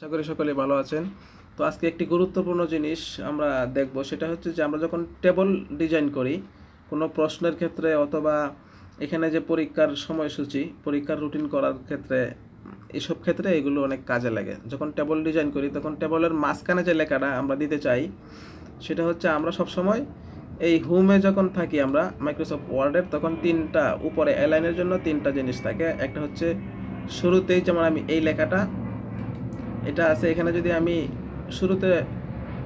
আশা করি সকলে ভালো আছেন। তো আজকে একটি গুরুত্বপূর্ণ জিনিস আমরা দেখব, সেটা হচ্ছে যে আমরা যখন টেবল ডিজাইন করি কোনো প্রশ্নের ক্ষেত্রে অথবা এখানে যে পরীক্ষার সময়সূচি, পরীক্ষার রুটিন করার ক্ষেত্রে, এসব ক্ষেত্রে এগুলো অনেক কাজে লাগে। যখন টেবল ডিজাইন করি তখন টেবলের মাঝখানে যে লেখাটা আমরা দিতে চাই সেটা হচ্ছে আমরা সবসময় এই হোমে যখন থাকি আমরা মাইক্রোসফট ওয়ার্ডের, তখন তিনটা উপরে অ্যালাইনের জন্য তিনটা জিনিস থাকে। একটা হচ্ছে শুরুতেই, যেমন আমি এই লেখাটা এটা আছে এখানে, যদি আমি শুরুতে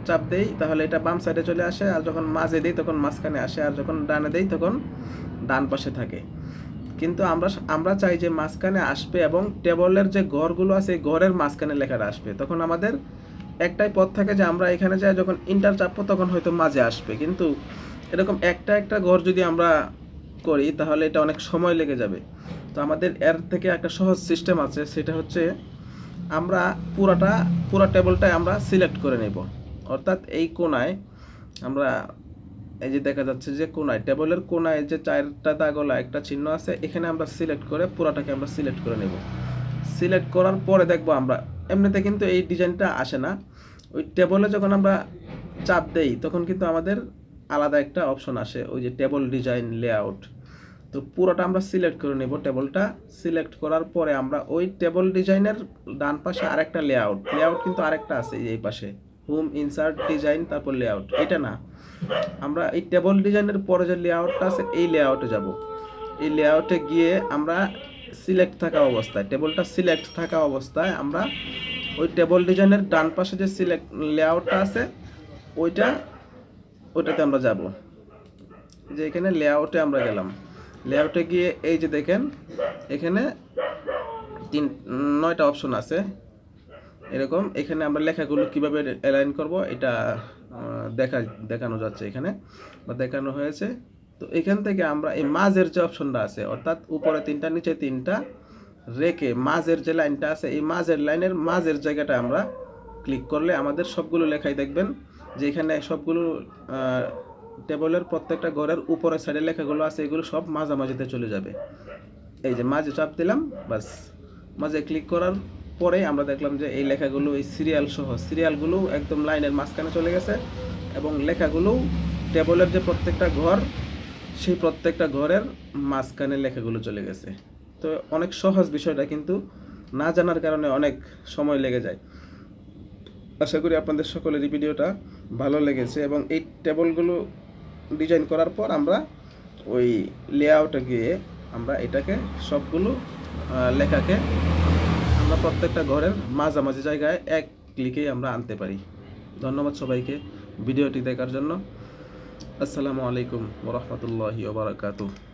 চাপ দেই তাহলে এটা বাম সাইডে চলে আসে, আর যখন মাঝে দেই তখন মাঝখানে আসে, আর যখন ডানে দেই তখন ডান পাশে থাকে। কিন্তু আমরা চাই যে মাঝখানে আসবে এবং টেবলের যে ঘরগুলো আছে এই ঘরের মাঝখানে লেখাটা আসবে। তখন আমাদের একটাই পথ থাকে যে আমরা এখানে যাই, যখন ইন্টার চাপবো তখন হয়তো মাঝে আসবে, কিন্তু এরকম একটা একটা ঘর যদি আমরা করি তাহলে এটা অনেক সময় লেগে যাবে। তো আমাদের এর থেকে একটা সহজ সিস্টেম আছে, সেটা হচ্ছে আমরা পুরা টেবলটাই আমরা সিলেক্ট করে নেব। অর্থাৎ এই কোণায় আমরা, এই যে দেখা যাচ্ছে যে কোণায়, টেবলের কোণায় যে চারটা দাগওয়ালা একটা চিহ্ন আছে, এখানে আমরা সিলেক্ট করে পুরাটাকে আমরা সিলেক্ট করে নেব। সিলেক্ট করার পরে দেখব আমরা এমনিতে কিন্তু এই ডিজাইনটা আসে না, ওই টেবলে যখন আমরা চাপ দেই তখন কিন্তু আমাদের আলাদা একটা অপশন আসে, ওই যে টেবল ডিজাইন লেআউট। তো পুরোটা আমরা সিলেক্ট করে নেব। টেবলটা সিলেক্ট করার পরে আমরা ওই টেবল ডিজাইনের ডান পাশে আরেকটা লেআউট কিন্তু আরেকটা আছে এই পাশে, হোম ইনসার্ট ডিজাইন তারপর লেআউট, এটা না, আমরা এই টেবল ডিজাইনের পরে যে লেআউটটা আছে এই লেআউটে যাব। এই লেআউটে গিয়ে আমরা সিলেক্ট থাকা অবস্থায়, টেবলটা সিলেক্ট থাকা অবস্থায় আমরা ওই টেবল ডিজাইনের ডান পাশে যে সিলেক্ট লেআউটটা আছে ওইটাতে আমরা যাব। যে এখানে লেআউটে আমরা গেলাম, লেআউটে গিয়ে এই যে দেখেন এখানে 9টা অপশন আছে এরকম। এখানে আমরা লেখাগুলো কিভাবে অ্যালাইন করব এটা দেখানো যাচ্ছে এখানে, বা দেখানো হয়েছে। তো এখান থেকে আমরা এই মাঝের যে অপশনটা আছে, অর্থাৎ উপরে 3টা নিচে 3টা রেখে মাঝের যে লাইনটা আছে, এই মাঝের লাইনের মাঝের জায়গাটা আমরা ক্লিক করলে আমাদের সবগুলো লেখাই দেখবেন যে এখানে সবগুলো টেবলের প্রত্যেকটা ঘরের উপরের সাইডে লেখাগুলো আছে, এগুলো সব মাঝামাঝিতে চলে যাবে। এই যে মাঝে চাপ দিলাম, বাস মাঝে ক্লিক করার পরে আমরা দেখলাম যে এই লেখাগুলো, এই সিরিয়ালগুলো একদম লাইনের মাঝখানে চলে গেছে, এবং লেখাগুলোও টেবলের যে প্রত্যেকটা ঘর সেই প্রত্যেকটা ঘরের মাঝখানে লেখাগুলো চলে গেছে। তো অনেক সহজ বিষয়টা, কিন্তু না জানার কারণে অনেক সময় লেগে যায়। আশা করি আপনাদের সকলের এই ভিডিওটা ভালো লেগেছে, এবং এই টেবলগুলো ডিজাইন করার পর আমরা ওই লেআউটে গিয়ে আমরা এটাকে সবগুলো লেখাকে আমরা প্রত্যেকটা ঘরের মাঝামাঝি জায়গায় এক ক্লিকেই আমরা আনতে পারি। ধন্যবাদ সবাইকে ভিডিওটি দেখার জন্য। আসসালামু আলাইকুম ওয়া রাহমাতুল্লাহি ওয়া বারাকাতুহু।